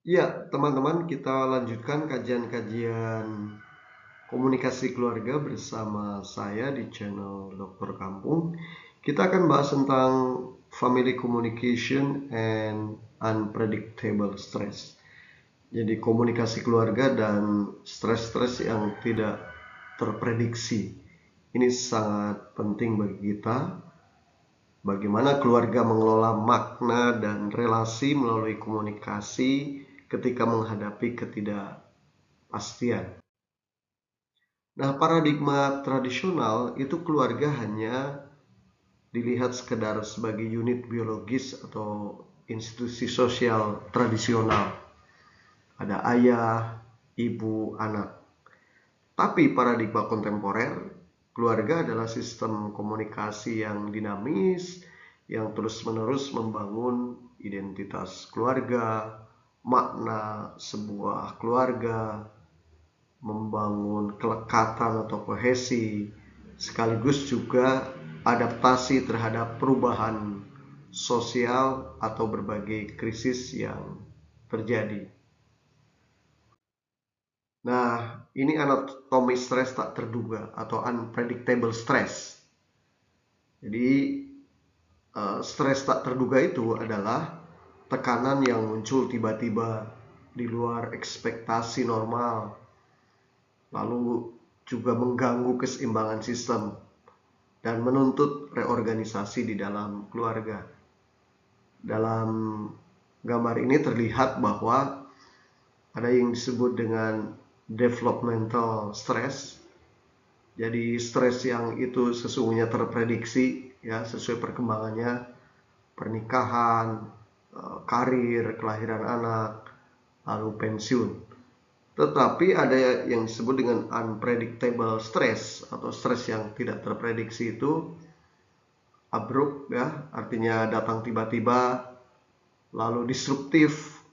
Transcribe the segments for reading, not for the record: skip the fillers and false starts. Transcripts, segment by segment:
Ya, teman-teman, kita lanjutkan kajian-kajian komunikasi keluarga bersama saya di channel Dokter Kampung. Kita akan bahas tentang family communication and unpredictable stress. Jadi komunikasi keluarga dan stres-stres yang tidak terprediksi. Ini sangat penting bagi kita. Bagaimana keluarga mengelola makna dan relasi melalui komunikasi ketika menghadapi ketidakpastian. Nah, paradigma tradisional itu keluarga hanya dilihat sekedar sebagai unit biologis atau institusi sosial tradisional. Ada ayah, ibu, anak. Tapi paradigma kontemporer, keluarga adalah sistem komunikasi yang dinamis, yang terus-menerus membangun identitas keluarga, makna sebuah keluarga, membangun kelekatan atau kohesi, sekaligus juga adaptasi terhadap perubahan sosial atau berbagai krisis yang terjadi. Nah, ini anatomi stres tak terduga atau unpredictable stress. Jadi, stres tak terduga itu adalah tekanan yang muncul tiba-tiba di luar ekspektasi normal, lalu juga mengganggu keseimbangan sistem dan menuntut reorganisasi di dalam keluarga. Dalam gambar ini terlihat bahwa ada yang disebut dengan developmental stress. Jadi stres yang itu sesungguhnya terprediksi ya sesuai perkembangannya, pernikahan, karir, kelahiran anak, lalu pensiun. Tetapi ada yang disebut dengan unpredictable stress atau stres yang tidak terprediksi itu abrupt ya, artinya datang tiba-tiba, lalu disruptif,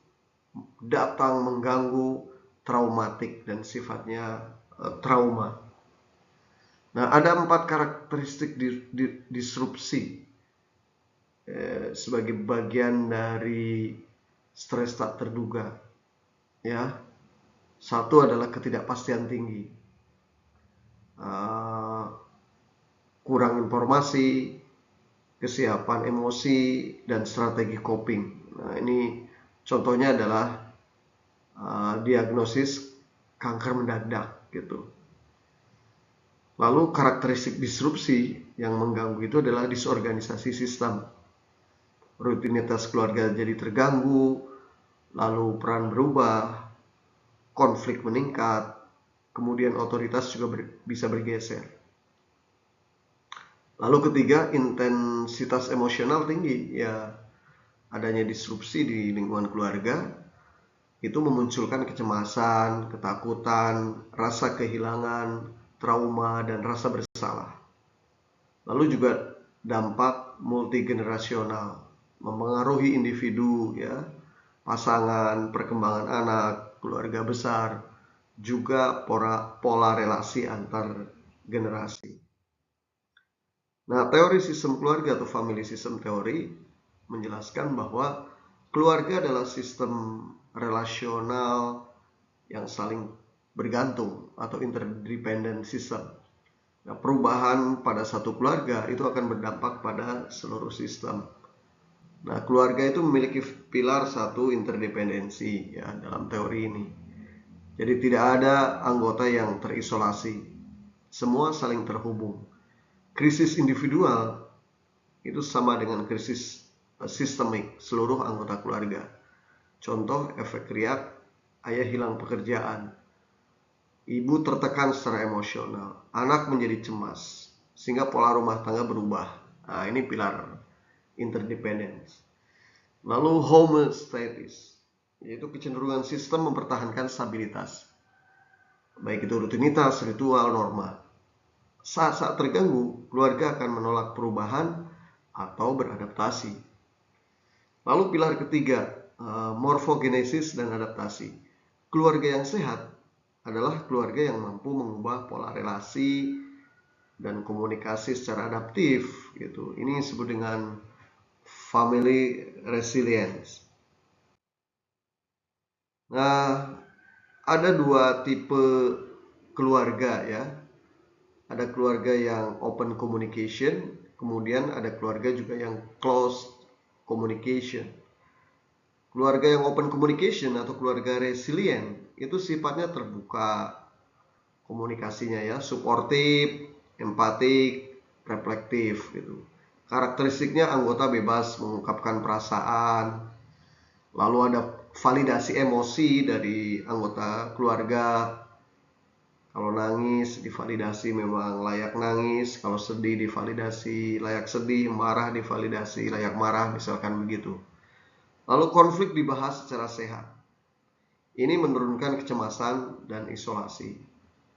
datang mengganggu, traumatik dan sifatnya trauma. Nah, ada 4 karakteristik disrupsi sebagai bagian dari stres tak terduga. Ya, satu adalah ketidakpastian tinggi, kurang informasi, kesiapan emosi, dan strategi coping. Nah, ini contohnya adalah diagnosis kanker mendadak gitu. Lalu karakteristik disrupsi yang mengganggu itu adalah disorganisasi sistem. Rutinitas keluarga jadi terganggu, lalu peran berubah, konflik meningkat, kemudian otoritas juga bisa bergeser. Lalu ketiga, intensitas emosional tinggi. Ya, adanya disrupsi di lingkungan keluarga itu memunculkan kecemasan, ketakutan, rasa kehilangan, trauma, dan rasa bersalah. Lalu juga dampak multigenerasional, mempengaruhi individu, ya, pasangan, perkembangan anak, keluarga besar, juga pola relasi antar generasi. Nah, teori sistem keluarga atau family system teori menjelaskan bahwa keluarga adalah sistem relasional yang saling bergantung atau interdependent system. Nah, perubahan pada satu keluarga itu akan berdampak pada seluruh sistem. Nah, keluarga itu memiliki pilar satu interdependensi ya dalam teori ini. Jadi tidak ada anggota yang terisolasi. Semua saling terhubung. Krisis individual itu sama dengan krisis sistemik seluruh anggota keluarga. Contoh efek riak, ayah hilang pekerjaan, ibu tertekan secara emosional, anak menjadi cemas, sehingga pola rumah tangga berubah. Nah, ini pilar interdependence. Lalu homeostasis, yaitu kecenderungan sistem mempertahankan stabilitas, baik itu rutinitas, ritual, norma. Saat-saat terganggu, keluarga akan menolak perubahan atau beradaptasi. Lalu pilar ketiga, morfogenesis dan adaptasi. Keluarga yang sehat adalah keluarga yang mampu mengubah pola relasi dan komunikasi secara adaptif gitu. Ini disebut dengan family resilience. Nah, ada dua tipe keluarga ya. Ada keluarga yang open communication, kemudian ada keluarga juga yang closed communication. Keluarga yang open communication atau keluarga resilient itu sifatnya terbuka komunikasinya ya, suportif, empatik, reflektif gitu. Karakteristiknya anggota bebas mengungkapkan perasaan, lalu ada validasi emosi dari anggota keluarga. Kalau nangis divalidasi memang layak nangis, kalau sedih divalidasi layak sedih, marah divalidasi layak marah, misalkan begitu. Lalu konflik dibahas secara sehat. Ini menurunkan kecemasan dan isolasi.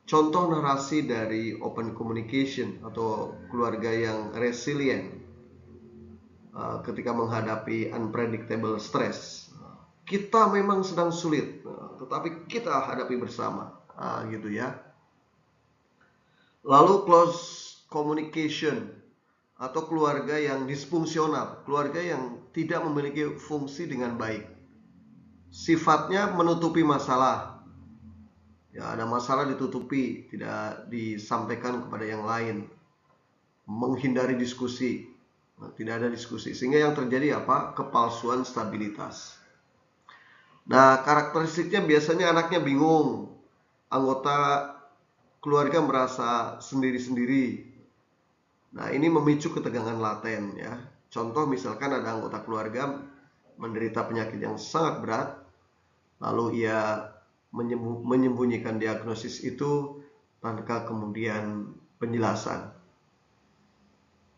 Contoh narasi dari open communication atau keluarga yang resilient ketika menghadapi unpredictable stress. Kita memang sedang sulit, tetapi kita hadapi bersama, gitu ya. Lalu close communication atau keluarga yang disfungsional, keluarga yang tidak memiliki fungsi dengan baik. Sifatnya menutupi masalah. Ya, ada masalah ditutupi, tidak disampaikan kepada yang lain. Menghindari diskusi. Nah, tidak ada diskusi. Sehingga yang terjadi apa? Kepalsuan stabilitas. Nah, karakteristiknya biasanya anaknya bingung. Anggota keluarga merasa sendiri-sendiri. Nah, ini memicu ketegangan laten ya. Contoh misalkan ada anggota keluarga menderita penyakit yang sangat berat, lalu ia menyembunyikan diagnosis itu tanpa kemudian penjelasan.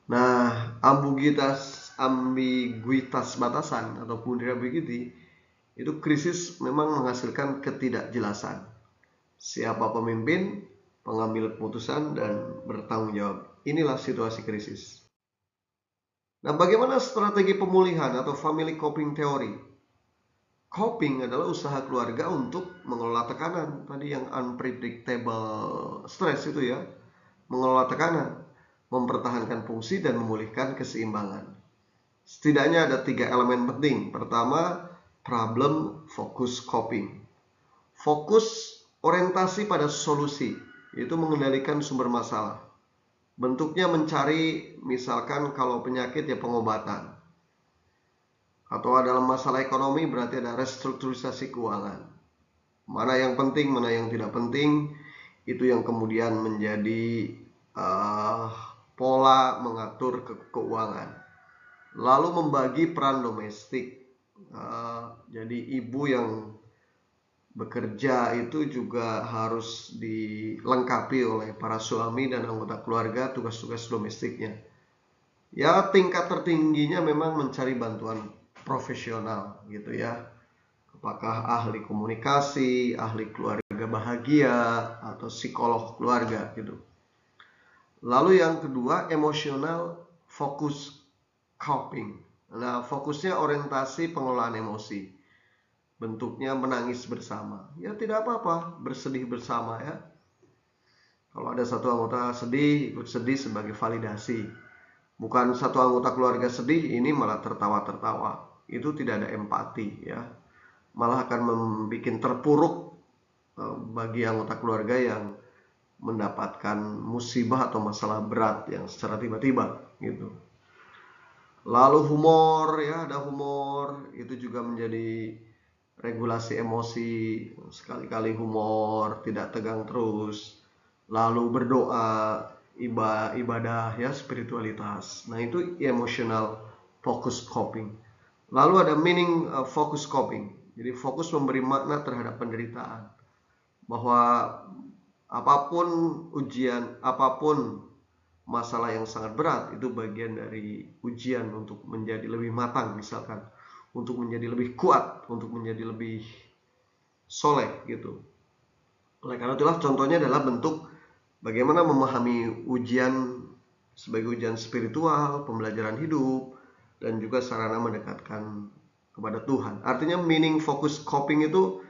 Nah, ambiguitas batasan atau vulnerability itu krisis memang menghasilkan ketidakjelasan. Siapa pemimpin, pengambil keputusan, dan bertanggung jawab. Inilah situasi krisis. Nah, bagaimana strategi pemulihan atau family coping theory? Coping adalah usaha keluarga untuk mengelola tekanan. Tadi yang unpredictable stress itu ya. Mengelola tekanan, mempertahankan fungsi, dan memulihkan keseimbangan. Setidaknya ada 3 elemen penting. Pertama, problem focus coping. Fokus orientasi pada solusi, yaitu mengendalikan sumber masalah. Bentuknya mencari, misalkan kalau penyakit ya pengobatan. Atau dalam masalah ekonomi berarti ada restrukturisasi keuangan. Mana yang penting, mana yang tidak penting, itu yang kemudian menjadi pola mengatur keuangan. Lalu membagi peran domestik. Jadi ibu yang bekerja itu juga harus dilengkapi oleh para suami dan anggota keluarga tugas-tugas domestiknya. Ya, tingkat tertingginya memang mencari bantuan profesional gitu ya. Apakah ahli komunikasi, ahli keluarga bahagia, atau psikolog keluarga gitu. Lalu yang kedua, emotional focus coping. Nah, fokusnya orientasi pengelolaan emosi. Bentuknya menangis bersama. Ya tidak apa-apa, bersedih bersama ya. Kalau ada satu anggota sedih, ikut sedih sebagai validasi. Bukan satu anggota keluarga sedih, ini malah tertawa-tertawa. Itu tidak ada empati ya. Malah akan membuat terpuruk bagi anggota keluarga yang mendapatkan musibah atau masalah berat yang secara tiba-tiba gitu. Lalu humor ya, ada humor, itu juga menjadi regulasi emosi, sekali-kali humor, tidak tegang terus. Lalu berdoa, ibadah ya, spiritualitas. Nah, itu emotional focus coping. Lalu ada meaning focus coping. Jadi fokus memberi makna terhadap penderitaan. Bahwa apapun ujian, apapun masalah yang sangat berat, itu bagian dari ujian untuk menjadi lebih matang misalkan, untuk menjadi lebih kuat, untuk menjadi lebih soleh gitu. Oleh karena itulah contohnya adalah bentuk bagaimana memahami ujian sebagai ujian spiritual, pembelajaran hidup, dan juga sarana mendekatkan kepada Tuhan. Artinya meaning focus coping itu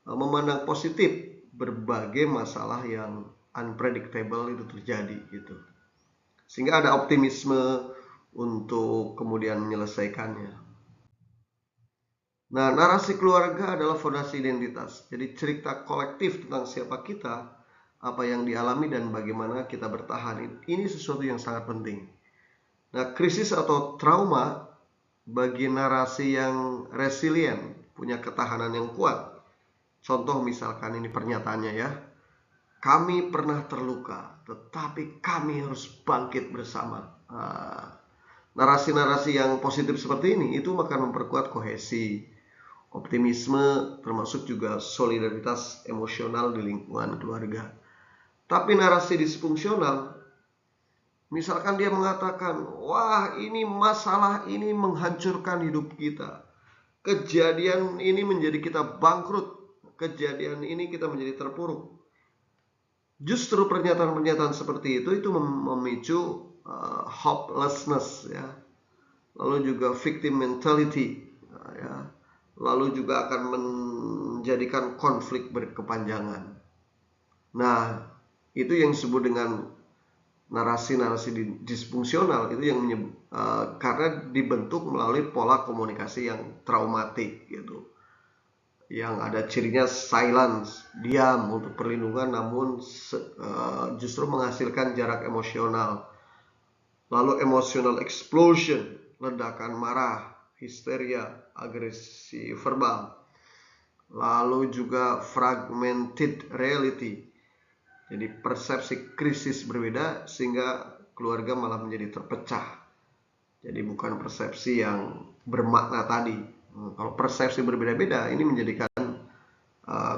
memandang positif berbagai masalah yang unpredictable itu terjadi gitu. Sehingga ada optimisme untuk kemudian menyelesaikannya. Nah, narasi keluarga adalah fondasi identitas. Jadi cerita kolektif tentang siapa kita, apa yang dialami dan bagaimana kita bertahan. Ini sesuatu yang sangat penting. Nah, krisis atau trauma bagi narasi yang resilient, punya ketahanan yang kuat. Contoh misalkan ini pernyataannya ya. Kami pernah terluka, tetapi kami harus bangkit bersama. Narasi-narasi yang positif seperti ini itu akan memperkuat kohesi, optimisme, termasuk juga solidaritas emosional di lingkungan keluarga. Tapi narasi disfungsional, misalkan dia mengatakan, wah ini masalah ini menghancurkan hidup kita, kejadian ini menjadi kita bangkrut, kejadian ini kita menjadi terpuruk. Justru pernyataan-pernyataan seperti itu memicu hopelessness ya, lalu juga victim mentality ya, lalu juga akan menjadikan konflik berkepanjangan. Nah, itu yang disebut dengan narasi-narasi disfungsional, itu yang karena dibentuk melalui pola komunikasi yang traumatik gitu, yang ada cirinya silence, diam untuk perlindungan, namun justru menghasilkan jarak emosional. Lalu emotional explosion, ledakan marah, histeria, agresi verbal. Lalu juga fragmented reality, jadi persepsi krisis berbeda sehingga keluarga malah menjadi terpecah. Jadi bukan persepsi yang bermakna tadi. Kalau persepsi berbeda-beda, ini menjadikan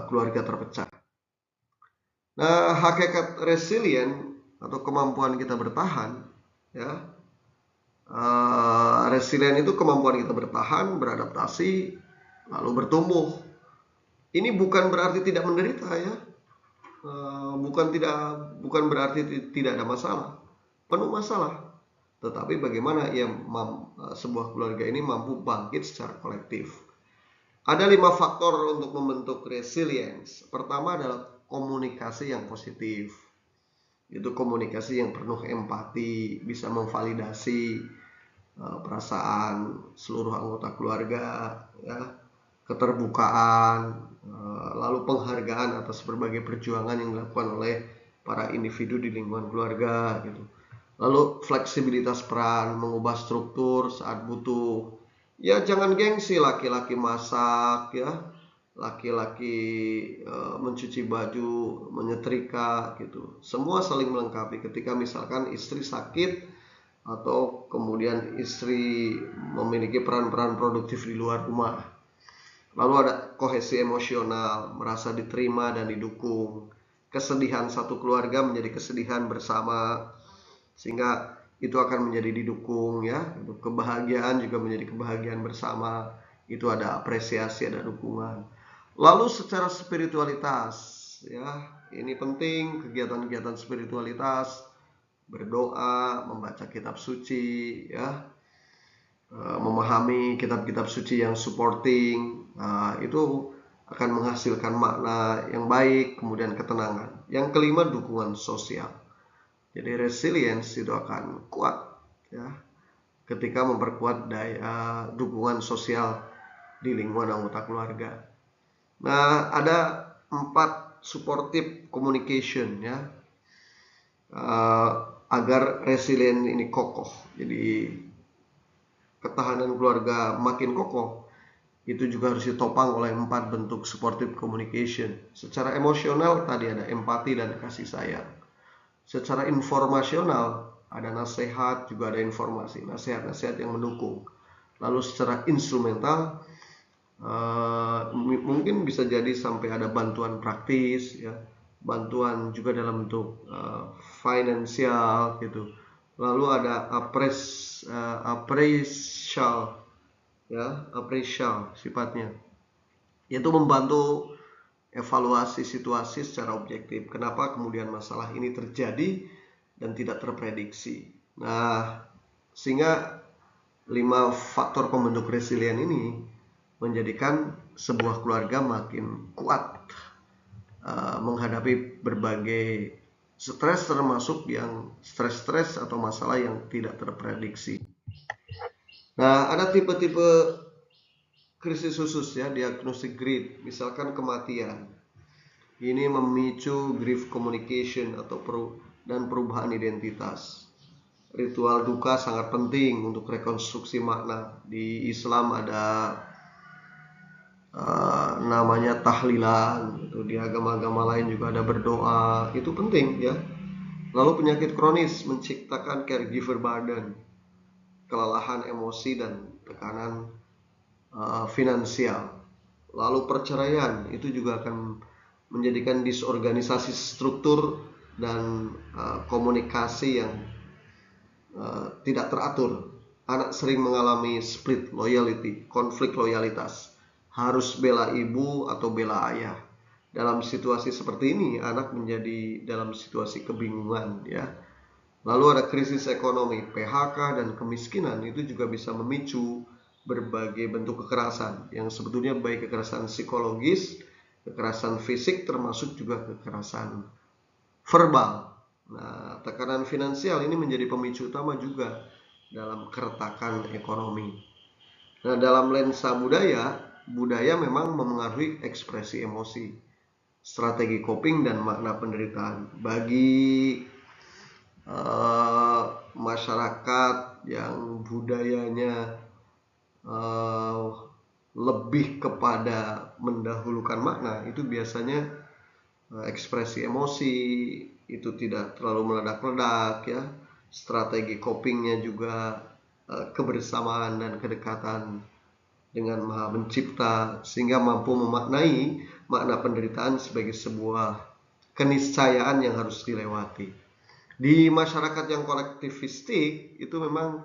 keluarga terpecah. Nah, hakikat resilient atau kemampuan kita bertahan, ya, resilient itu kemampuan kita bertahan, beradaptasi, lalu bertumbuh. Ini bukan berarti tidak menderita ya, bukan berarti tidak ada masalah, penuh masalah. Tetapi bagaimana sebuah keluarga ini mampu bangkit secara kolektif. Ada 5 faktor untuk membentuk resilience. Pertama adalah komunikasi yang positif. Itu komunikasi yang penuh empati, bisa memvalidasi perasaan seluruh anggota keluarga, ya, keterbukaan, lalu penghargaan atas berbagai perjuangan yang dilakukan oleh para individu di lingkungan keluarga gitu. Lalu fleksibilitas peran, mengubah struktur saat butuh. Ya jangan gengsi, laki-laki masak ya, laki-laki mencuci baju, menyetrika gitu. Semua saling melengkapi. Ketika misalkan istri sakit atau kemudian istri memiliki peran-peran produktif di luar rumah. Lalu ada kohesi emosional, merasa diterima dan didukung. Kesedihan satu keluarga menjadi kesedihan bersama, sehingga itu akan menjadi didukung ya. Kebahagiaan juga menjadi kebahagiaan bersama. Itu ada apresiasi, ada dukungan. Lalu secara spiritualitas ya, ini penting, kegiatan-kegiatan spiritualitas, berdoa, membaca kitab suci ya, memahami kitab-kitab suci yang supporting, itu akan menghasilkan makna yang baik, kemudian ketenangan. Yang kelima, dukungan sosial. Jadi resilience itu akan kuat ya ketika memperkuat daya dukungan sosial di lingkungan anggota keluarga. Nah, ada 4 supportive communication ya, agar resilient ini kokoh. Jadi ketahanan keluarga makin kokoh, itu juga harus ditopang oleh 4 bentuk supportive communication. Secara emosional tadi ada empati dan kasih sayang. Secara informasional ada nasihat, juga ada informasi, nasihat-nasihat yang mendukung. Lalu secara instrumental mungkin bisa jadi sampai ada bantuan praktis ya, bantuan juga dalam bentuk finansial gitu. Lalu ada appraisal ya, appraisal sifatnya, yaitu membantu evaluasi situasi secara objektif. Kenapa kemudian masalah ini terjadi dan tidak terprediksi. Nah, sehingga 5 faktor pembentuk resilient ini menjadikan sebuah keluarga makin kuat menghadapi berbagai stres, termasuk yang stres atau masalah yang tidak terprediksi. Nah, ada tipe-tipe krisis khusus ya, diagnostic grief, misalkan kematian. Ini memicu grief communication dan perubahan identitas. Ritual duka sangat penting untuk rekonstruksi makna. Di Islam ada namanya tahlilan, gitu. Di agama-agama lain juga ada berdoa, itu penting ya. Lalu penyakit kronis menciptakan caregiver burden, kelelahan emosi dan tekanan finansial. Lalu perceraian itu juga akan menjadikan disorganisasi struktur dan komunikasi yang tidak teratur. Anak sering mengalami split loyalty, konflik loyalitas. Harus bela ibu atau bela ayah. Dalam situasi seperti ini, anak menjadi dalam situasi kebingungan ya. Lalu ada krisis ekonomi, PHK dan kemiskinan itu juga bisa memicu berbagai bentuk kekerasan yang sebetulnya baik kekerasan psikologis, kekerasan fisik, termasuk juga kekerasan verbal. Nah, tekanan finansial ini menjadi pemicu utama juga dalam keretakan ekonomi. Nah, dalam lensa budaya memang memengaruhi ekspresi emosi, strategi coping dan makna penderitaan. Bagi masyarakat yang budayanya lebih kepada mendahulukan makna, itu biasanya ekspresi emosi itu tidak terlalu meledak-ledak ya. Strategi copingnya juga kebersamaan dan kedekatan dengan Maha Pencipta, sehingga mampu memaknai makna penderitaan sebagai sebuah keniscayaan yang harus dilewati. Di masyarakat yang kolektivistik itu memang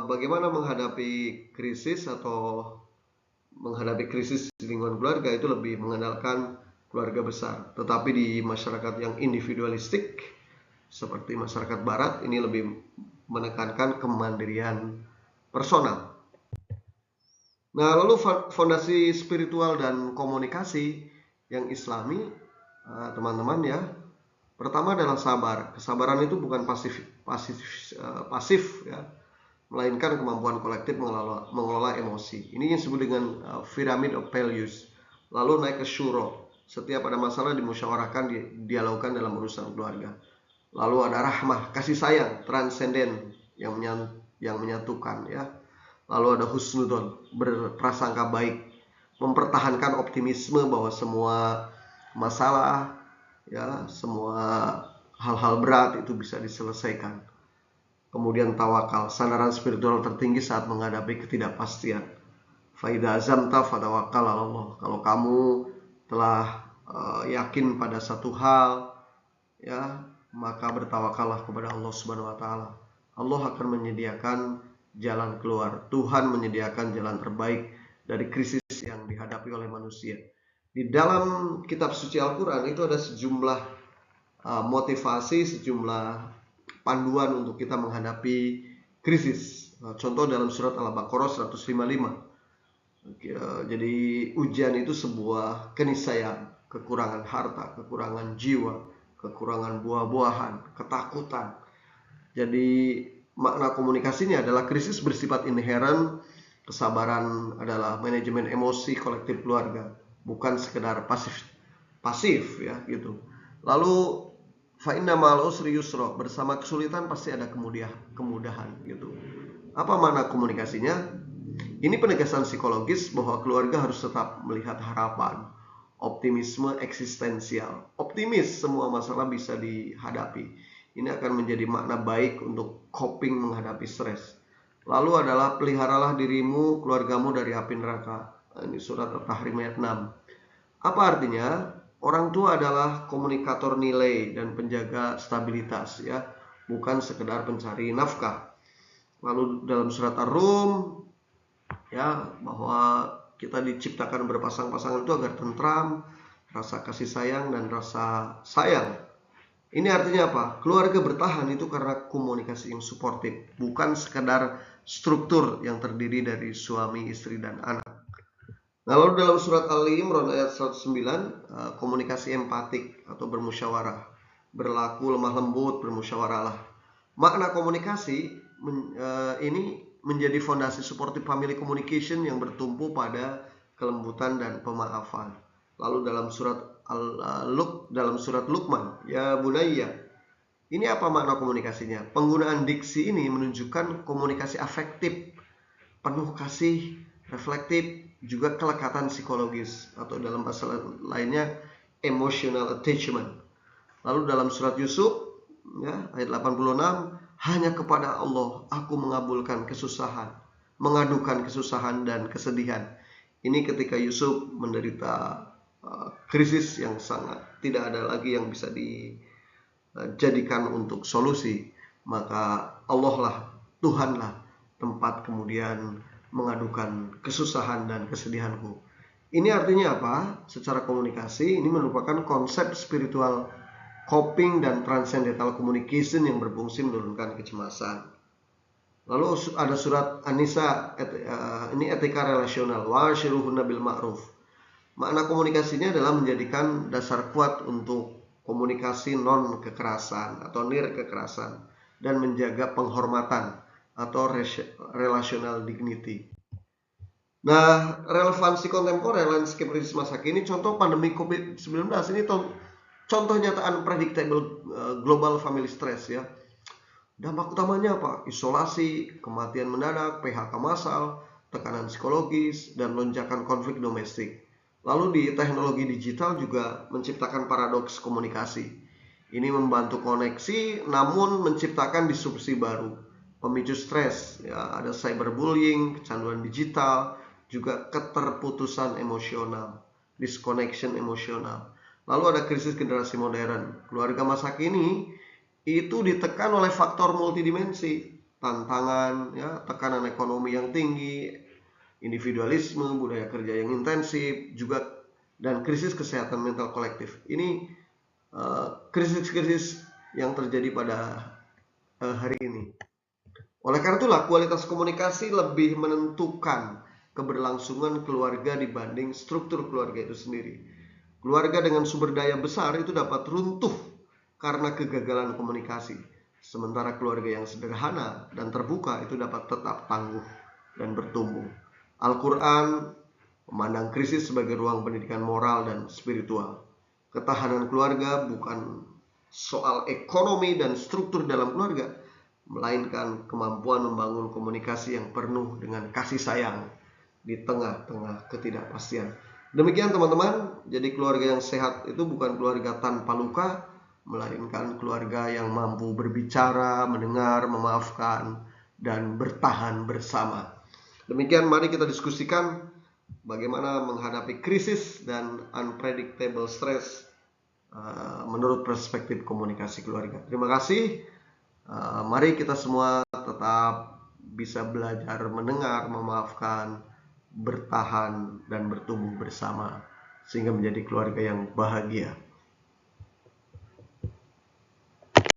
bagaimana menghadapi krisis atau menghadapi krisis di lingkungan keluarga itu lebih mengandalkan keluarga besar. Tetapi di masyarakat yang individualistik seperti masyarakat barat ini lebih menekankan kemandirian personal. Nah, lalu fondasi spiritual dan komunikasi yang Islami, teman-teman ya. Pertama adalah sabar. Kesabaran itu bukan pasif ya, melainkan kemampuan kolektif mengelola emosi. Ini yang disebut dengan pyramid of values. Lalu naik ke syuro. Setiap ada masalah dimusyawarahkan, dialogkan dalam urusan keluarga. Lalu ada rahmah, kasih sayang transenden yang menyatukan ya. Lalu ada husnudon, berprasangka baik, mempertahankan optimisme bahwa semua masalah ya, semua hal-hal berat itu bisa diselesaikan. Kemudian tawakal, sandaran spiritual tertinggi saat menghadapi ketidakpastian. Faida azamta fatawakkal ala Allah. Kalau kamu telah yakin pada satu hal ya, maka bertawakallah kepada Allah Subhanahu wa taala. Allah akan menyediakan jalan keluar. Tuhan menyediakan jalan terbaik dari krisis yang dihadapi oleh manusia. Di dalam kitab suci Al-Quran itu ada sejumlah motivasi, sejumlah panduan untuk kita menghadapi krisis. Contoh dalam surat Al-Baqarah 155. Jadi ujian itu sebuah keniscayaan, kekurangan harta, kekurangan jiwa, kekurangan buah-buahan, ketakutan. Jadi makna komunikasinya adalah krisis bersifat inheren. Kesabaran adalah manajemen emosi kolektif keluarga, bukan sekedar pasif ya gitu. Lalu fa inna ma'al usri yusra, bersama kesulitan pasti ada kemudahan gitu. Apa makna komunikasinya? Ini penegasan psikologis bahwa keluarga harus tetap melihat harapan, optimisme eksistensial. Optimis semua masalah bisa dihadapi. Ini akan menjadi makna baik untuk coping menghadapi stres. Lalu adalah peliharalah dirimu, keluargamu dari api neraka. Ini surat At-Tahrim ayat 6. Apa artinya? Orang tua adalah komunikator nilai dan penjaga stabilitas ya, bukan sekedar pencari nafkah. Lalu dalam surat Ar-Rum ya, bahwa kita diciptakan berpasang-pasangan itu agar tentram, rasa kasih sayang dan rasa sayang. Ini artinya apa? Keluarga bertahan itu karena komunikasi yang suportif, bukan sekedar struktur yang terdiri dari suami, istri, dan anak. Nah, lalu dalam surat Ali Imran ayat 109, komunikasi empatik atau bermusyawarah, berlaku lemah lembut, bermusyawarahlah. Makna komunikasi ini menjadi fondasi supportive family communication yang bertumpu pada kelembutan dan pemaafan. Lalu dalam surat Luqman, ya bunayya, ini apa makna komunikasinya? Penggunaan diksi ini menunjukkan komunikasi afektif, penuh kasih, reflektif, juga kelekatan psikologis, atau dalam bahasa lainnya emotional attachment. Lalu dalam surat Yusuf, ya, ayat 86, hanya kepada Allah aku mengabulkan kesusahan, mengadukan kesusahan dan kesedihan. Ini ketika Yusuf menderita krisis yang sangat tidak ada lagi yang bisa dijadikan untuk solusi, maka Allah lah, Tuhan lah tempat kemudian mengadukan kesusahan dan kesedihanku. Ini artinya apa? Secara komunikasi ini merupakan konsep spiritual coping dan transcendental communication yang berfungsi menurunkan kecemasan. Lalu ada surat An-Nisa, ini etika relasional, wa'ashiruhunna bil ma'ruf. Makna komunikasinya adalah menjadikan dasar kuat untuk komunikasi non kekerasan atau nir kekerasan dan menjaga penghormatan atau relational dignity. Nah, relevansi kontemporer landscape krisis masa kini, contoh pandemi COVID-19 ini contoh nyata unpredictable global family stress, ya. Dampak utamanya apa? Isolasi, kematian mendadak, PHK massal, tekanan psikologis, dan lonjakan konflik domestik. Lalu di teknologi digital juga menciptakan paradoks komunikasi. Ini membantu koneksi namun menciptakan disrupsi baru, pemicu stres, ya, ada cyberbullying, kecanduan digital, juga keterputusan emosional, disconnection emosional. Lalu ada krisis generasi modern. Keluarga masa kini itu ditekan oleh faktor multidimensi, tantangan, ya, tekanan ekonomi yang tinggi, individualisme, budaya kerja yang intensif, juga dan krisis kesehatan mental kolektif. Ini krisis-krisis yang terjadi pada hari ini. Oleh karena itulah kualitas komunikasi lebih menentukan keberlangsungan keluarga dibanding struktur keluarga itu sendiri. Keluarga dengan sumber daya besar itu dapat runtuh karena kegagalan komunikasi. Sementara keluarga yang sederhana dan terbuka itu dapat tetap tangguh dan bertumbuh. Al-Quran memandang krisis sebagai ruang pendidikan moral dan spiritual. Ketahanan keluarga bukan soal ekonomi dan struktur dalam keluarga, melainkan kemampuan membangun komunikasi yang penuh dengan kasih sayang di tengah-tengah ketidakpastian. Demikian teman-teman, jadi keluarga yang sehat itu bukan keluarga tanpa luka, melainkan keluarga yang mampu berbicara, mendengar, memaafkan, dan bertahan bersama. Demikian, mari kita diskusikan bagaimana menghadapi krisis dan unpredictable stress menurut perspektif komunikasi keluarga. Terima kasih. Mari kita semua tetap bisa belajar mendengar, memaafkan, bertahan, dan bertumbuh bersama sehingga menjadi keluarga yang bahagia.